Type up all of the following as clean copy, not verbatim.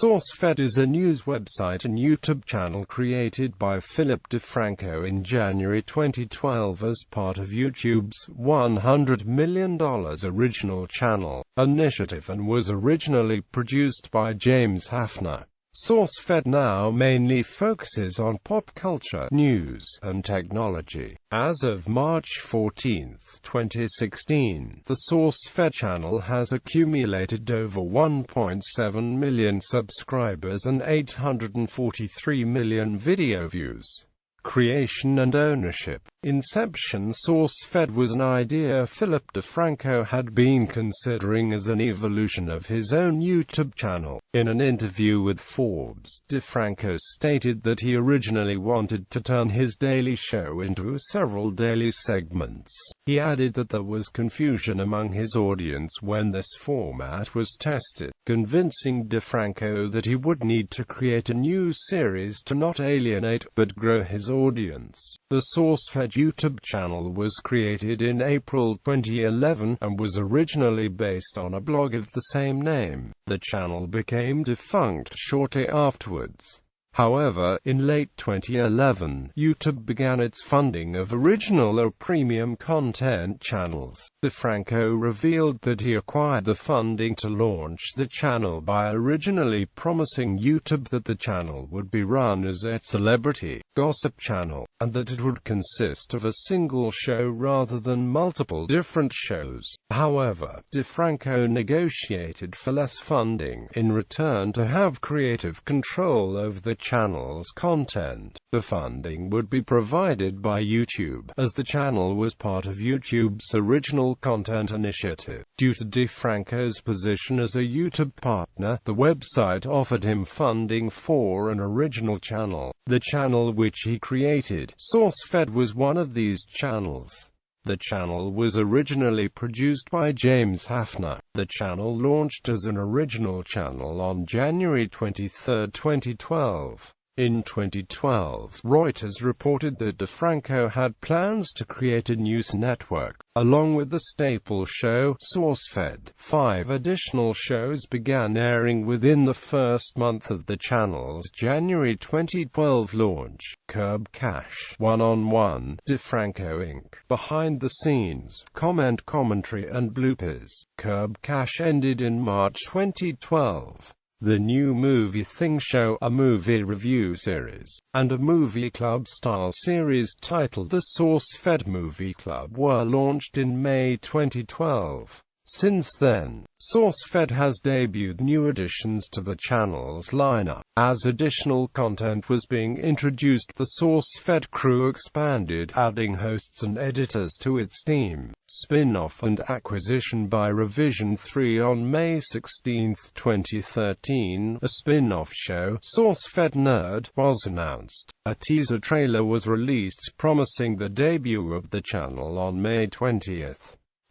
SourceFed is a news website and YouTube channel created by Philip DeFranco in January 2012 as part of YouTube's $100 million original channel initiative and was originally produced by James Hafner. SourceFed now mainly focuses on pop culture, news, and technology. As of March 14, 2016, the SourceFed channel has accumulated over 1.7 million subscribers and 843 million video views. Creation and ownership. Inception. SourceFed was an idea Philip DeFranco had been considering as an evolution of his own YouTube channel. In an interview with Forbes, DeFranco stated that he originally wanted to turn his daily show into several daily segments. He added that there was confusion among his audience when this format was tested, convincing DeFranco that he would need to create a new series to not alienate, but grow his audience. The SourceFed YouTube channel was created in April 2011, and was originally based on a blog of the same name. The channel became defunct shortly afterwards. However, in late 2011, YouTube began its funding of original or premium content channels. DeFranco revealed that he acquired the funding to launch the channel by originally promising YouTube that the channel would be run as a celebrity gossip channel, and that it would consist of a single show rather than multiple different shows. However, DeFranco negotiated for less funding in return to have creative control over the channel's content. The funding would be provided by YouTube, as the channel was part of YouTube's original content initiative. Due to DeFranco's position as a YouTube partner, the website offered him funding for an original channel. The channel which he created, SourceFed, was one of these channels. The channel was originally produced by James Hafner. The channel launched as an original channel on January 23, 2012. In 2012, Reuters reported that DeFranco had plans to create a news network, along with the staple show, SourceFed. 5 additional shows began airing within the first month of the channel's January 2012 launch. Curb Cash, One-on-One, DeFranco Inc., Behind the Scenes, Commentary and Bloopers. Curb Cash ended in March 2012. The New Movie Thing Show, a movie review series, and a movie club-style series titled The SourceFed Movie Club were launched in May 2012. Since then, SourceFed has debuted new additions to the channel's lineup. As additional content was being introduced, the SourceFed crew expanded, adding hosts and editors to its team. Spin-off and acquisition by Revision 3. On May 16, 2013, a spin-off show, SourceFed Nerd, was announced. A teaser trailer was released promising the debut of the channel on May 20.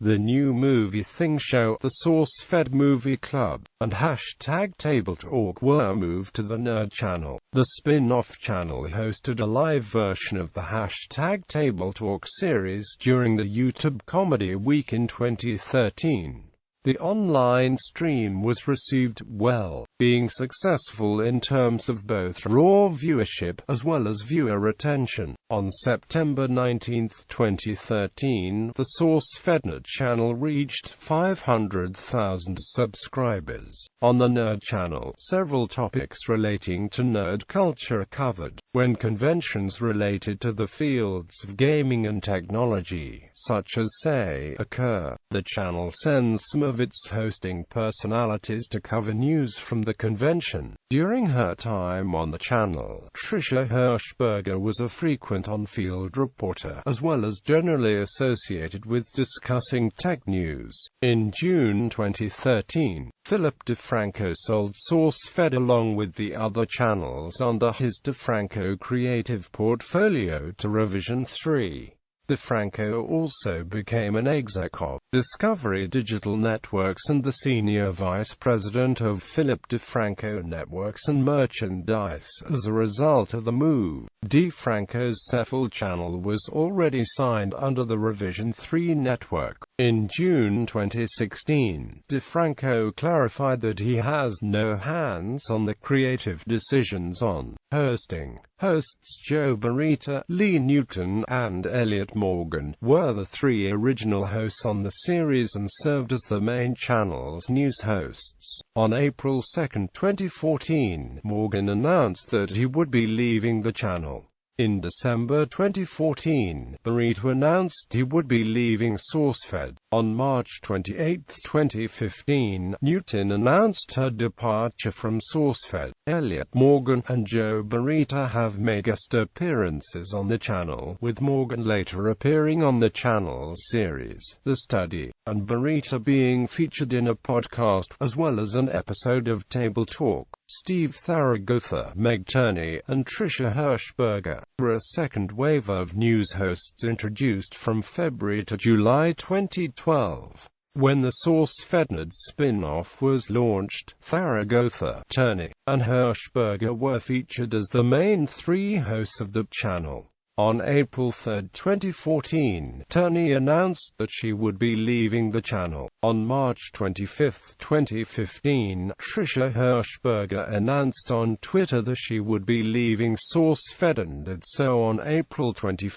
The New Movie Thing Show, the SourceFed Movie Club, and #Table Talk were moved to the Nerd channel. The spin-off channel hosted a live version of the #Table Talk series during the YouTube Comedy Week in 2013. The online stream was received well, being successful in terms of both raw viewership as well as viewer retention. On September 19, 2013, the SourceFed Nerd channel reached 500,000 subscribers. On the Nerd channel, several topics relating to nerd culture are covered. When conventions related to the fields of gaming and technology, such as SAE, occur, the channel sends some of its hosting personalities to cover news from the convention. During her time on the channel, Trisha Hirschberger was a frequent on-field reporter, as well as generally associated with discussing tech news. In June 2013, Philip DeFranco sold SourceFed along with the other channels under his DeFranco Creative portfolio to Revision 3. DeFranco also became an exec of Discovery Digital Networks and the senior vice president of Philip DeFranco Networks and Merchandise. As a result of the move, DeFranco's Cephal channel was already signed under the Revision 3 network. In June 2016, DeFranco clarified that he has no hands on the creative decisions on hosting. Hosts Joe Barita, Lee Newton, and Elliot Morgan were the three original hosts on the series and served as the main channel's news hosts. On April 2, 2014, Morgan announced that he would be leaving the channel. In December 2014, Barita announced he would be leaving SourceFed. On March 28, 2015, Newton announced her departure from SourceFed. Elliot Morgan and Joe Barita have made guest appearances on the channel, with Morgan later appearing on the channel's series The Study, and Barita being featured in a podcast, as well as an episode of Table Talk. Steve Tharagoza, Meg Turney, and Tricia Hirschberger were a second wave of news hosts introduced from February to July 2012. When the SourceFed spin-off was launched, Tharagoza, Turney, and Hirschberger were featured as the main three hosts of the channel. On April 3, 2014, Turney announced that she would be leaving the channel. On March 25, 2015, Tricia Hirschberger announced on Twitter that she would be leaving SourceFed and did so on April 21,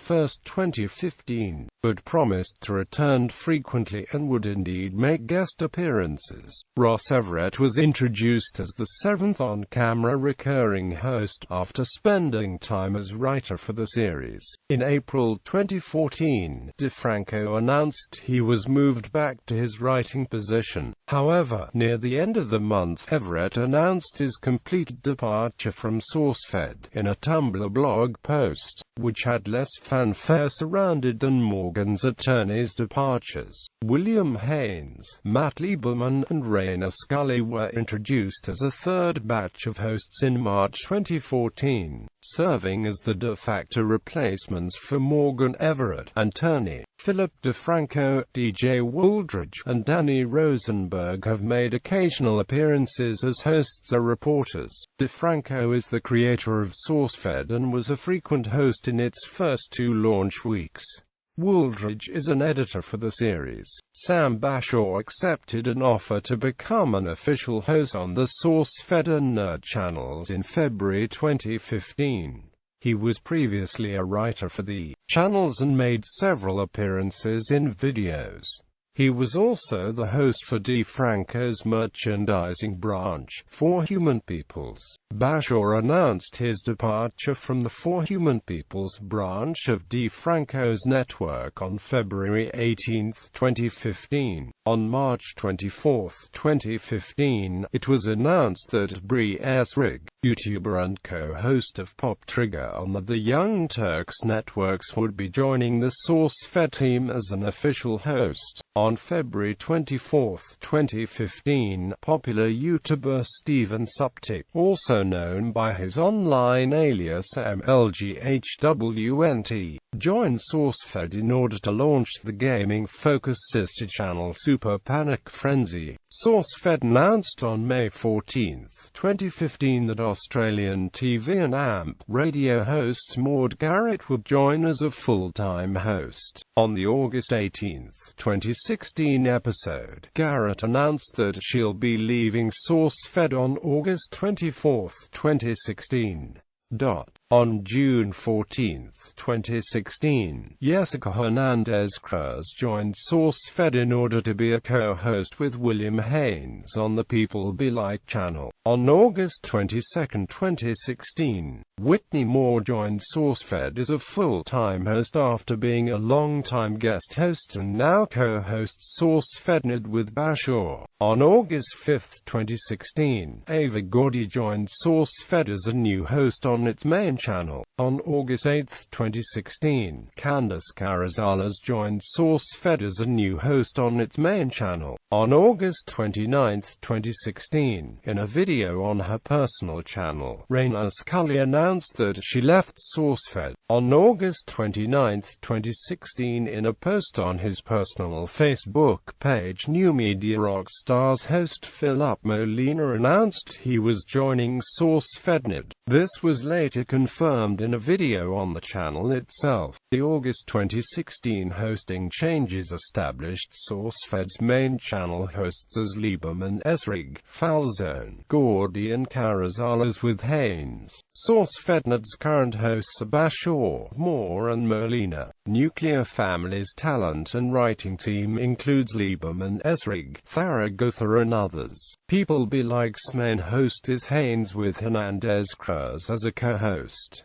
2015, but promised to return frequently and would indeed make guest appearances. Ross Everett was introduced as the seventh on-camera recurring host, after spending time as writer for the series. In April 2014, DeFranco announced he was moved back to his writing position. However, near the end of the month, Everett announced his complete departure from SourceFed in a Tumblr blog post, which had less fanfare surrounded than Morgan's attorney's departures. William Haynes, Matt Lieberman, and Raina Scully were introduced as a third batch of hosts in March 2014, serving as the de facto replacements for Morgan, Everett, and Turney. Philip DeFranco, DJ Wooldridge, and Danny Rosenberg have made occasional appearances as hosts or reporters. DeFranco is the creator of SourceFed and was a frequent host in its first two launch weeks. Wooldridge is an editor for the series. Sam Bashaw accepted an offer to become an official host on the SourceFed and Nerd channels in February 2015. He was previously a writer for the channels and made several appearances in videos. He was also the host for DeFranco's merchandising branch, For Human Peoples. Bashaw announced his departure from the For Human Peoples branch of DeFranco's network on February 18, 2015. On March 24, 2015, it was announced that Brie Esrig, YouTuber and co-host of Pop Trigger on the Young Turks networks, would be joining the SourceFed team as an official host. On February 24, 2015, popular YouTuber Steven Suptic, also known by his online alias MLGHWNT, joined SourceFed in order to launch the gaming-focused sister channel Super Panic Frenzy. SourceFed announced on May 14, 2015 that Australian TV and AMP radio host Maud Garrett would join as a full-time host. On the August 18, 2016 episode, Garrett announced that she'll be leaving SourceFed on August 24, 2016. On June 14, 2016, Jessica Hernandez-Cruz joined SourceFed in order to be a co-host with William Haynes on the People Be Like channel. On August 22, 2016, Whitney Moore joined SourceFed as a full-time host after being a long-time guest host and now co-hosts SourceFed with Bashaw. On August 5, 2016, Ava Gordy joined SourceFed as a new host on its main channel. On August 8, 2016, Candace Carrizales joined SourceFed as a new host on its main channel. On August 29, 2016, in a video on her personal channel, Raina Scully announced that she left SourceFed. On August 29, 2016, in a post on his personal Facebook page, New Media Rockstars host Philip Molina announced he was joining SourceFed. This was later confirmed in a video on the channel itself. The August 2016 hosting changes established SourceFed's main channel hosts as Lieberman, Esrig, Falzone, Gordy and Carrizales, with Haynes. SourceFed's current hosts are Bashor, Moore and Molina. Nuclear Family's talent and writing team includes Lieberman, Esrig, Tharagatha and others. People Be Like's main host is Haynes, with Hernandez Cruz as a co-host.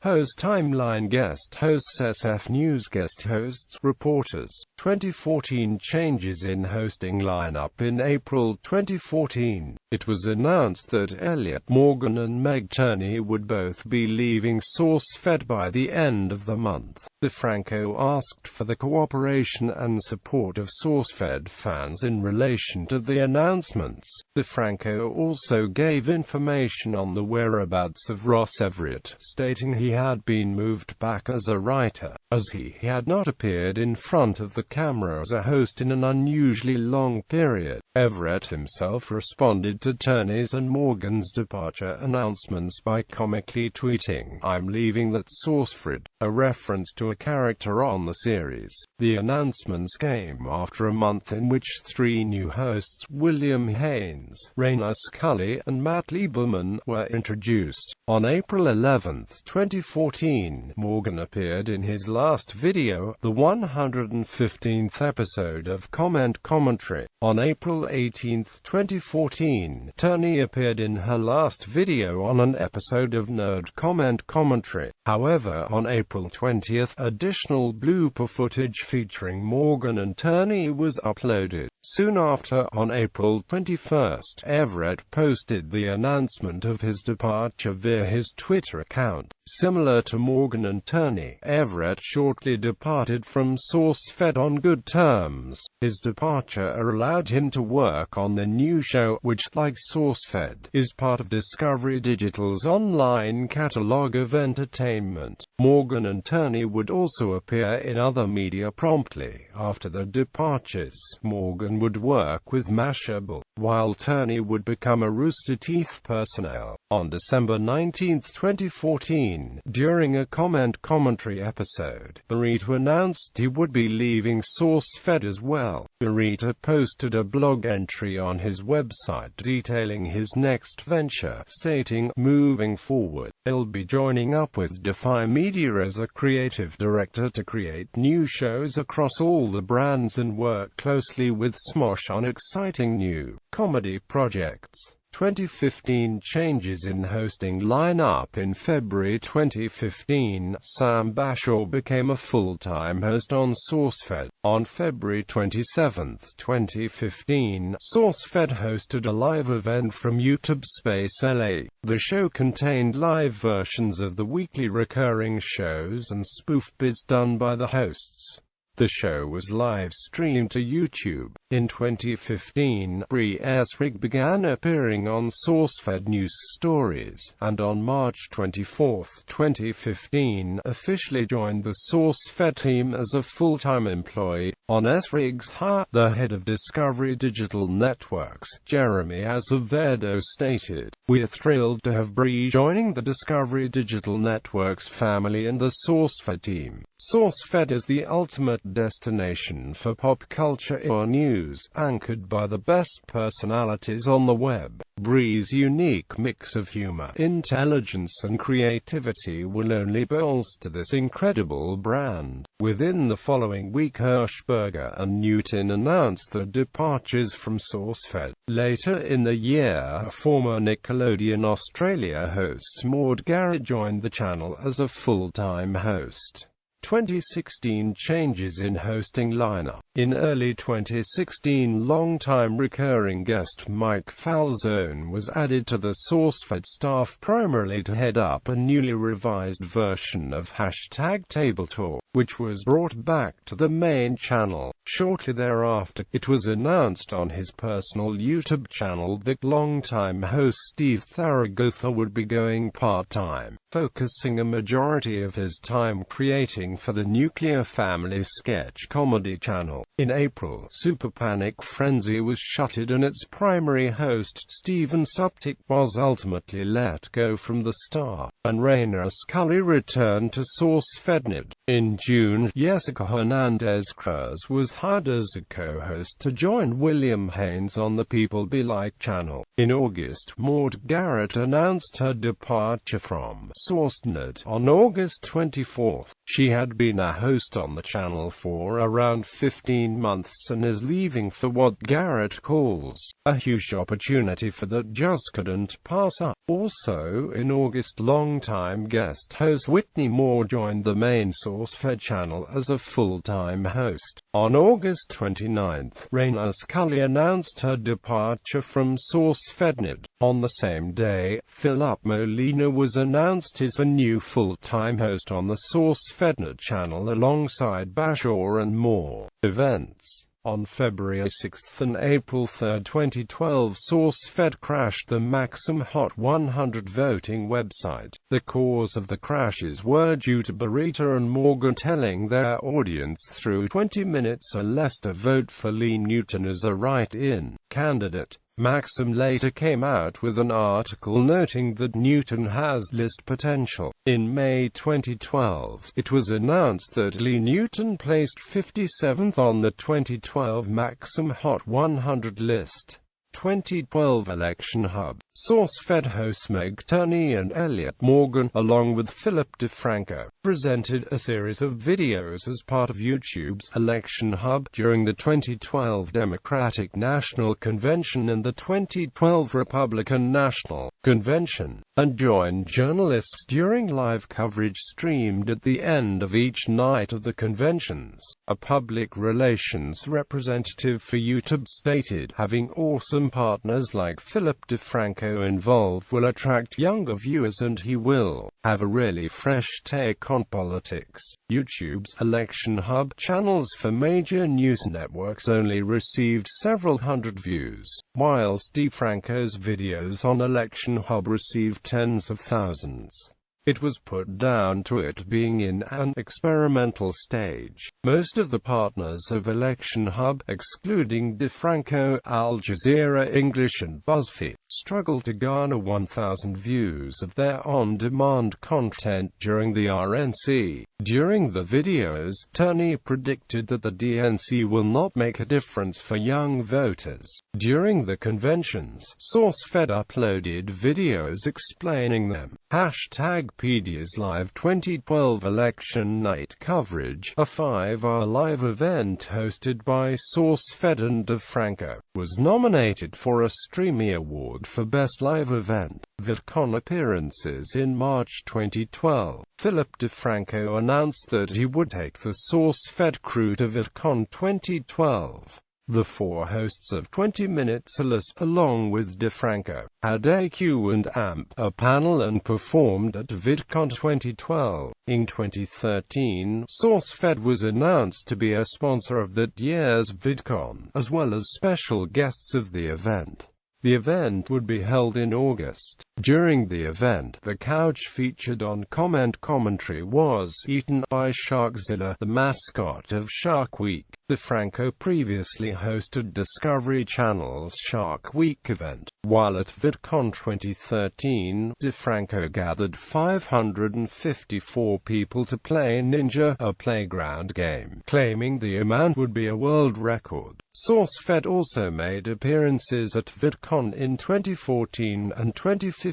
Host Timeline guest hosts SF News guest hosts reporters. 2014 changes in hosting lineup. In April 2014, it was announced that Elliot Morgan and Meg Turney would both be leaving SourceFed by the end of the month. DeFranco asked for the cooperation and support of SourceFed fans in relation to the announcements. DeFranco also gave information on the whereabouts of Ross Everett, stating he had been moved back as a writer, as he had not appeared in front of the camera as a host in an unusually long period. Everett himself responded to Turney's and Morgan's departure announcements by comically tweeting, "I'm leaving that SourceFed," a reference to a character on the series. The announcements came after a month in which three new hosts, William Haynes, Raina Scully, and Matt Lieberman, were introduced. On April 11, 2014, Morgan appeared in his last video, the 115th episode of Comment Commentary. On April 18, 2014, Turney appeared in her last video on an episode of Nerd Comment Commentary. However, on April 20, additional blooper footage featuring Morgan and Turney was uploaded. Soon after, on April 21, Everett posted the announcement of his departure via his Twitter account. Similar to Morgan and Turney, Everett shortly departed from SourceFed on good terms. His departure allowed him to work on the new show, which, like SourceFed, is part of Discovery Digital's online catalog of entertainment. Morgan and Turney would also appear in other media promptly after their departures. Morgan would work with Mashable, while Turney would become a Rooster Teeth personnel. On December 19, 2014, during a Comment Commentary episode, Burrito announced he would be leaving SourceFed as well. Burrito posted a blog entry on his website detailing his next venture, stating, "Moving forward, he'll be joining up with Defy Media as a creative director to create new shows across all the brands and work closely with Smosh on exciting new comedy projects." 2015 changes in hosting lineup. In February 2015, Sam Bashor became a full-time host on SourceFed. On February 27, 2015, SourceFed hosted a live event from YouTube Space LA. The show contained live versions of the weekly recurring shows and spoof bits done by the hosts. The show was live-streamed to YouTube. In 2015, Bree Esrig began appearing on SourceFed News Stories, and on March 24, 2015, officially joined the SourceFed team as a full-time employee. On Esrig's hire, the head of Discovery Digital Networks, Jeremy Azevedo, stated, "We're thrilled to have Bree joining the Discovery Digital Networks family and the SourceFed team. SourceFed is the ultimate destination for pop culture or news, anchored by the best personalities on the web. Bree's unique mix of humor, intelligence and creativity will only bolster this incredible brand." Within the following week, Hirschberger and Newton announced their departures from SourceFed. Later in the year, former Nickelodeon Australia host Maude Garrett joined the channel as a full-time host. 2016 changes in hosting lineup. In early 2016, longtime recurring guest Mike Falzone was added to the SourceFed staff primarily to head up a newly revised version of #TableTalk, which was brought back to the main channel. Shortly thereafter, it was announced on his personal YouTube channel that longtime host Steve Tharagatha would be going part-time, focusing a majority of his time creating for the Nuclear Family sketch comedy channel. In April, Super Panic Frenzy was shuttered and its primary host, Steven Suptic, was ultimately let go from the star, and Raina Scully returned to SourceFed. In June, Jessica Hernandez-Cruz was hired as a co-host to join William Haynes on the People Be Like channel. In August, Maud Garrett announced her departure from SourceFed. On August 24, she had been a host on the channel for around 15 months and is leaving for what Garrett calls a huge opportunity for that just couldn't pass up. Also in August, longtime guest host Whitney Moore joined the main SourceFed channel as a full-time host. On August 29, Raina Scully announced her departure from SourceFed. On the same day, Philip Molina was announced as a new full-time host on the SourceFed channel alongside Bashor and Moore. Events. On February 6 and April 3, 2012, SourceFed crashed the Maxim Hot 100 voting website. The cause of the crashes were due to Barita and Morgan telling their audience through 20 minutes or less to vote for Lee Newton as a write-in candidate. Maxim later came out with an article noting that Newton has list potential. In May 2012, it was announced that Lee Newton placed 57th on the 2012 Maxim Hot 100 list. 2012 Election Hub. SourceFed hosts Meg Turney and Elliot Morgan, along with Philip DeFranco, presented a series of videos as part of YouTube's Election Hub during the 2012 Democratic National Convention and the 2012 Republican National Convention, and joined journalists during live coverage streamed at the end of each night of the conventions. A public relations representative for YouTube stated, "Having awesome partners like Philip DeFranco involved will attract younger viewers and he will have a really fresh take on politics." YouTube's Election Hub channels for major news networks only received several hundred views, whilst DeFranco's videos on Election Hub received tens of thousands. It was put down to it being in an experimental stage. Most of the partners of Election Hub, excluding DeFranco, Al Jazeera English and BuzzFeed, struggled to garner 1,000 views of their on-demand content during the RNC. During the videos, Turney predicted that the DNC will not make a difference for young voters. During the conventions, SourceFed uploaded videos explaining them. #PDIA's live 2012 election night coverage, a 5-hour live event hosted by SourceFed and DeFranco, was nominated for a Streamy Award for Best Live Event. VidCon appearances. In March 2012, Philip DeFranco announced that he would take the SourceFed crew to VidCon 2012. The four hosts of 20 Minutes or Less, along with DeFranco, had a Q&A panel and performed at VidCon 2012. In 2013, SourceFed was announced to be a sponsor of that year's VidCon, as well as special guests of the event. The event would be held in August. During the event, the couch featured on commentary was eaten by Sharkzilla, the mascot of Shark Week. DeFranco previously hosted Discovery Channel's Shark Week event. While at VidCon 2013, DeFranco gathered 554 people to play Ninja, a playground game, claiming the amount would be a world record. SourceFed also made appearances at VidCon in 2014 and 2015.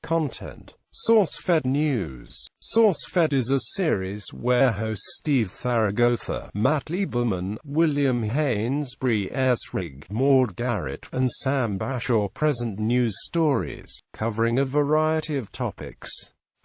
Content. SourceFed News. SourceFed is a series where hosts Steve Tharagatha, Matt Lieberman, William Haynes, Bree Esrig, Maud Garrett, and Sam Bashor present news stories, covering a variety of topics.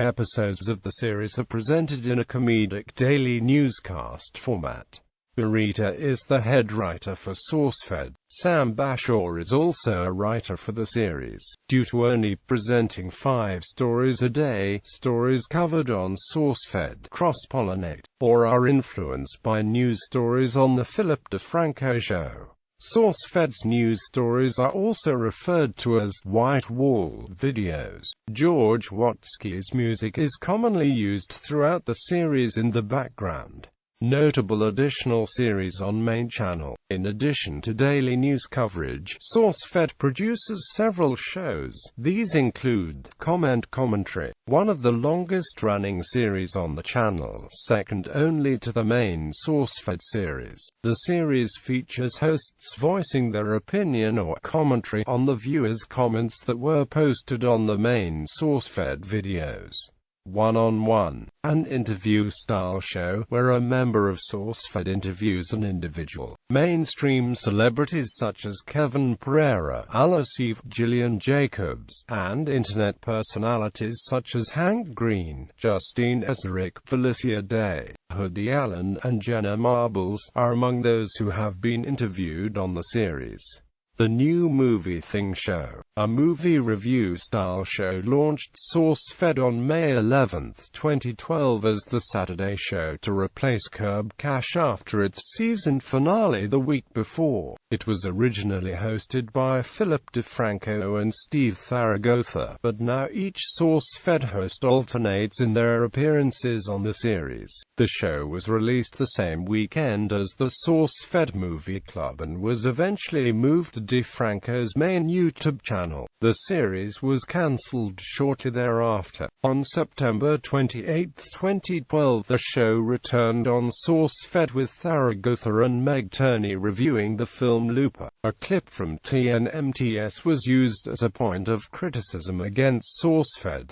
Episodes of the series are presented in a comedic daily newscast format. Rita is the head writer for SourceFed. Sam Bashore is also a writer for the series. Due to only presenting 5 stories a day, stories covered on SourceFed cross-pollinate, or are influenced by news stories on The Philip DeFranco Show. SourceFed's news stories are also referred to as white wall videos. George Watsky's music is commonly used throughout the series in the background. Notable additional series on main channel. In addition to daily news coverage, SourceFed produces several shows. These include Commentary, one of the longest-running series on the channel, second only to the main SourceFed series. The series features hosts voicing their opinion or commentary on the viewers' comments that were posted on the main SourceFed videos. One-on-One, an interview-style show where a member of SourceFed interviews an individual. Mainstream celebrities such as Kevin Pereira, Alasif, Gillian Jacobs, and internet personalities such as Hank Green, Justine Eserick, Felicia Day, Woody Allen, and Jenna Marbles are among those who have been interviewed on the series. The New Movie Thing Show, a movie review-style show, launched SourceFed on May 11, 2012 as the Saturday show to replace Curb Cash after its season finale the week before. It was originally hosted by Philip DeFranco and Steve Zaragoza, but now each SourceFed host alternates in their appearances on the series. The show was released the same weekend as the SourceFed Movie Club and was eventually moved to DeFranco's main YouTube channel. The series was cancelled shortly thereafter. On September 28, 2012, the show returned on SourceFed with Zaragoza and Meg Turney reviewing the film Looper. A clip from TNMTS was used as a point of criticism against SourceFed.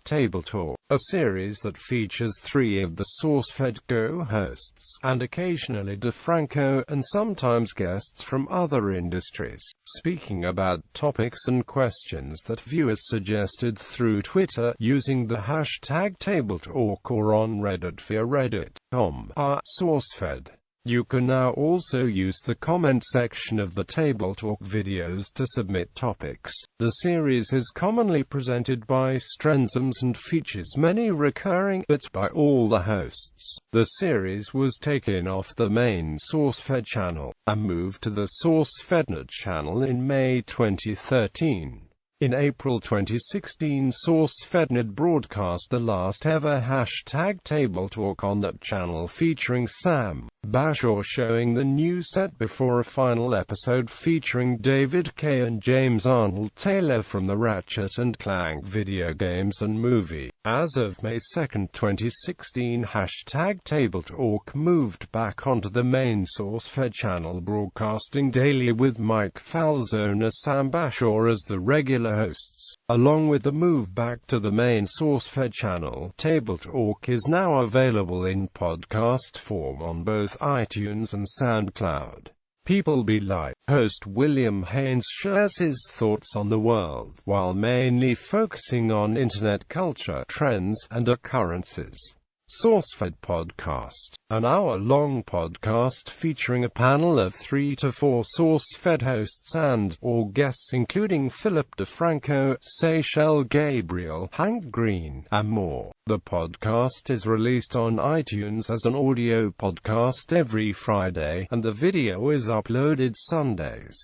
Table Talk, a series that features 3 of the SourceFed Go hosts, and occasionally DeFranco and sometimes guests from other industries, speaking about topics and questions that viewers suggested through Twitter using the hashtag #TableTalk or on Reddit via reddit.com. SourceFed. You can now also use the comment section of the Table Talk videos to submit topics. The series is commonly presented by Strenzoms and features many recurring bits by all the hosts. The series was taken off the main SourceFed channel, and moved to the SourceFedNet channel in May 2013. In April 2016, SourceFedNet broadcast the last ever #TableTalk on that channel featuring Sam Bashore showing the new set before a final episode featuring David Kay and James Arnold Taylor from the Ratchet and Clank video games and movie. As of May 2, 2016, #TableTalk moved back onto the main SourceFed channel, broadcasting daily with Mike Falzone and Sam Bashore as the regular hosts. Along with the move back to the main SourceFed channel, Table Talk is now available in podcast form on both iTunes and SoundCloud. People Be Like. Host William Haynes shares his thoughts on the world, while mainly focusing on internet culture, trends, and occurrences. SourceFed Podcast, an hour-long podcast featuring a panel of 3 to 4 SourceFed hosts and/or guests including Philip DeFranco, Seychelle Gabriel, Hank Green, and more. The podcast is released on iTunes as an audio podcast every Friday, and the video is uploaded Sundays.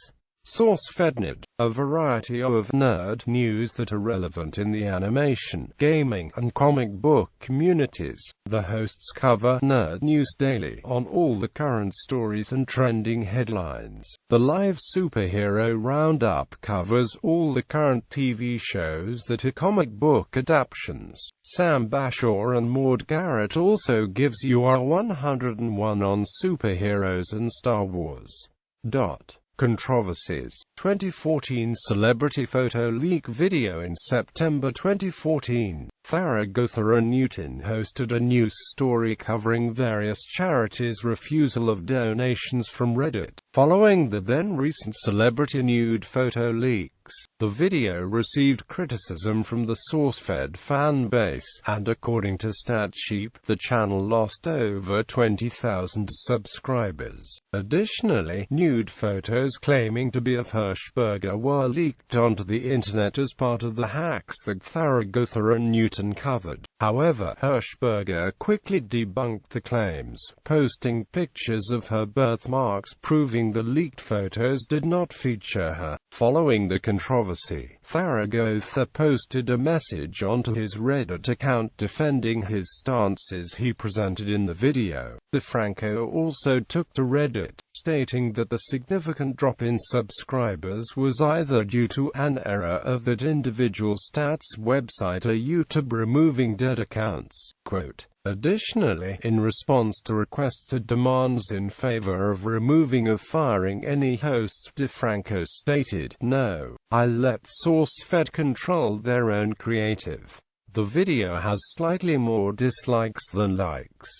SourceFedNet, a variety of nerd news that are relevant in the animation, gaming, and comic book communities. The hosts cover nerd news daily on all the current stories and trending headlines. The live superhero roundup covers all the current TV shows that are comic book adaptations. Sam Bashore and Maud Garrett also gives you our 101 on superheroes and Star Wars. Controversies. 2014 celebrity photo leak video. In September 2014, Tharagatha Newton hosted a news story covering various charities' refusal of donations from Reddit, following the then-recent celebrity nude photo leaks. The video received criticism from the SourceFed fan base, and according to Stipe, the channel lost over 20,000 subscribers. Additionally, nude photos claiming to be of Hirschberger were leaked onto the internet as part of the hacks that Tharagatha Newton covered. However, Hirschberger quickly debunked the claims, posting pictures of her birthmarks proving the leaked photos did not feature her. Following the controversy, Tharagatha posted a message onto his Reddit account defending his stances he presented in the video. DeFranco also took to Reddit, stating that the significant drop in subscribers was either due to an error of that individual stats website or YouTube removing dead accounts. Quote, additionally, in response to requests or demands in favor of removing or firing any hosts, DeFranco stated, "No, I let SourceFed control their own creative." The video has slightly more dislikes than likes.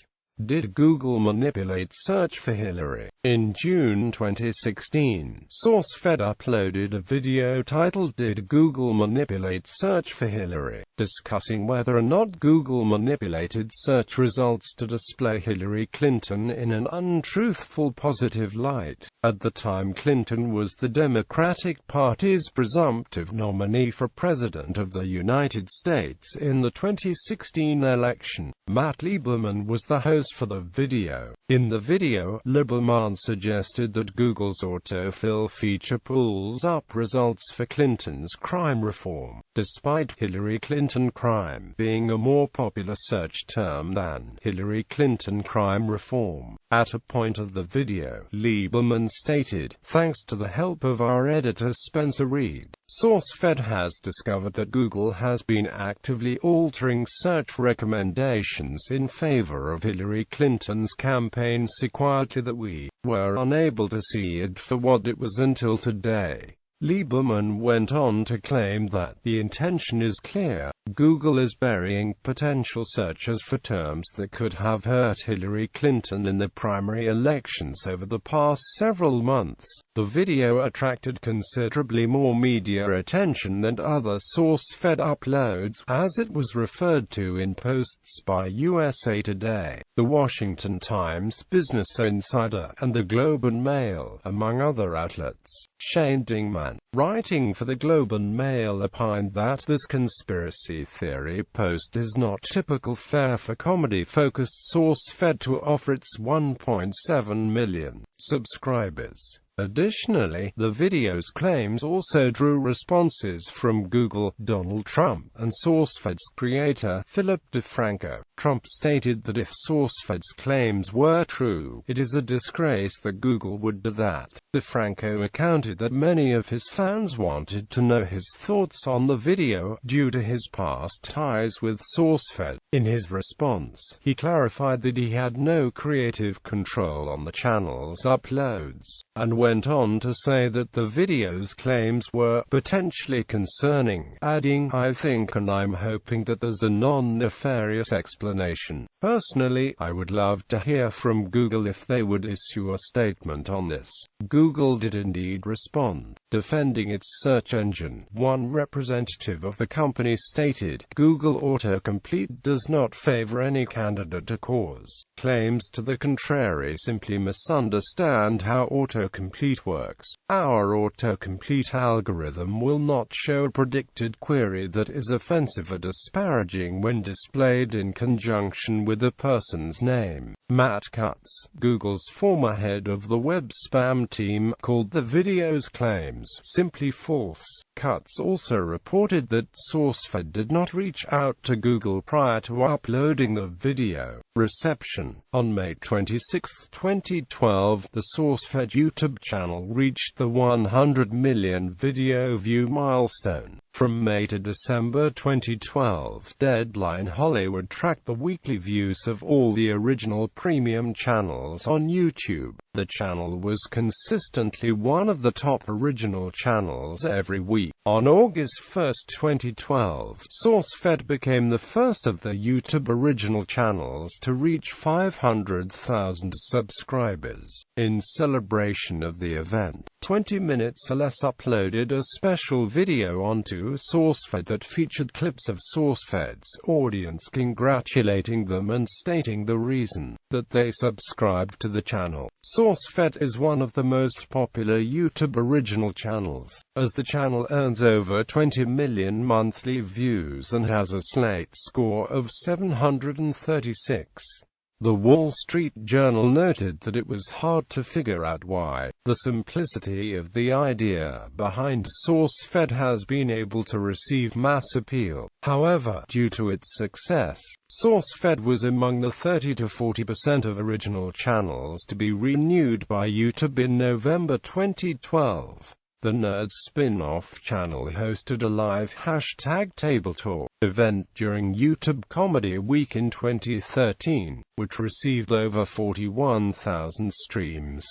Did Google manipulate search for Hillary? In June 2016, SourceFed uploaded a video titled "Did Google Manipulate Search for Hillary?", discussing whether or not Google manipulated search results to display Hillary Clinton in an untruthful positive light. At the time, Clinton was the Democratic Party's presumptive nominee for President of the United States in the 2016 election. Matt Lieberman was the host for the video. In the video, Lieberman suggested that Google's autofill feature pulls up results for Clinton's crime reform, despite Hillary Clinton crime being a more popular search term than Hillary Clinton crime reform. At a point of the video, Lieberman stated, "Thanks to the help of our editor Spencer Reed, SourceFed has discovered that Google has been actively altering search recommendations in favor of Hillary Clinton's campaign so quietly that we were unable to see it for what it was until today." Lieberman went on to claim that the intention is clear. Google is burying potential searches for terms that could have hurt Hillary Clinton in the primary elections over the past several months. The video attracted considerably more media attention than other SourceFed uploads, as it was referred to in posts by USA Today, The Washington Times, Business Insider, and the Globe and Mail, among other outlets. Shane Dingman, writing for the Globe and Mail, opined that this conspiracy theory post is not typical fare for comedy-focused SourceFed to offer its 1.7 million subscribers. Additionally, the video's claims also drew responses from Google, Donald Trump, and SourceFed's creator, Philip DeFranco. Trump stated that if SourceFed's claims were true, it is a disgrace that Google would do that. DeFranco accounted that many of his fans wanted to know his thoughts on the video, due to his past ties with SourceFed. In his response, he clarified that he had no creative control on the channel's uploads, and went on to say that the video's claims were potentially concerning, adding, "I think and I'm hoping that there's a non-nefarious explanation. Personally, I would love to hear from Google if they would issue a statement on this." Google did indeed respond, defending its search engine. One representative of the company stated, "Google autocomplete does not favor any candidate or cause. Claims to the contrary simply misunderstand how autocomplete works. Our autocomplete algorithm will not show a predicted query that is offensive or disparaging when displayed in conjunction with a person's name." Matt Cutts, Google's former head of the web spam team, called the video's claims simply false. Cutts also reported that SourceFed did not reach out to Google prior to uploading the video. Reception. On May 26, 2012, the SourceFed YouTube channel reached the 100 million video view milestone. From May to December 2012, Deadline Hollywood tracked the weekly views of all the original premium channels on YouTube. The channel was consistently one of the top original channels every week. On August 1, 2012, SourceFed became the first of the YouTube original channels to reach 500,000 subscribers. In celebration of the event, 20 Minutes or Less uploaded a special video onto SourceFed that featured clips of SourceFed's audience congratulating them and stating the reason that they subscribed to the channel. SourceFed is one of the most popular YouTube original channels, as the channel earns over 20 million monthly views and has a Slate score of 736. The Wall Street Journal noted that it was hard to figure out why the simplicity of the idea behind SourceFed has been able to receive mass appeal. However, due to its success, SourceFed was among the 30 to 40% of original channels to be renewed by YouTube in November 2012. The Nerds spin-off channel hosted a live #Table Talk event during YouTube Comedy Week in 2013, which received over 41,000 streams.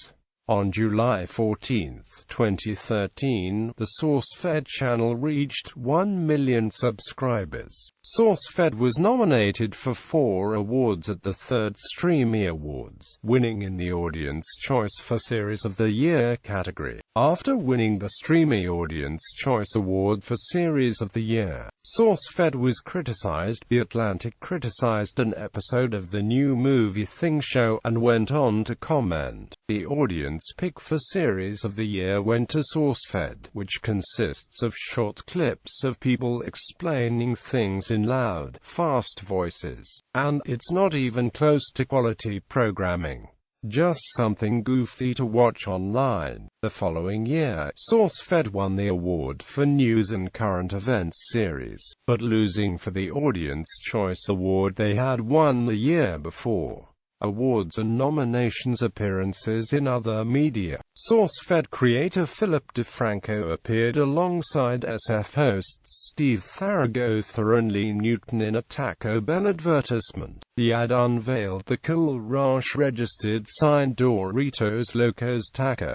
On July 14, 2013, the SourceFed channel reached 1 million subscribers. SourceFed was nominated for 4 awards at the 3rd Streamy Awards, winning in the Audience Choice for Series of the Year category. After winning the Streamy Audience Choice Award for Series of the Year, SourceFed was criticized. The Atlantic criticized an episode of the new Movie Thing show and went on to comment, "The audience pick for Series of the Year went to SourceFed, which consists of short clips of people explaining things in loud, fast voices, and it's not even close to quality programming. Just something goofy to watch online." The following year, SourceFed won the award for News and Current Events series, but losing for the Audience Choice Award they had won the year before. Awards and nominations. Appearances in other media. SourceFed creator Philip DeFranco appeared alongside SF hosts Steve Tharagoza and Lee Newton in a Taco Bell advertisement. The ad unveiled the Cool Ranch registered sign Doritos Locos Taco.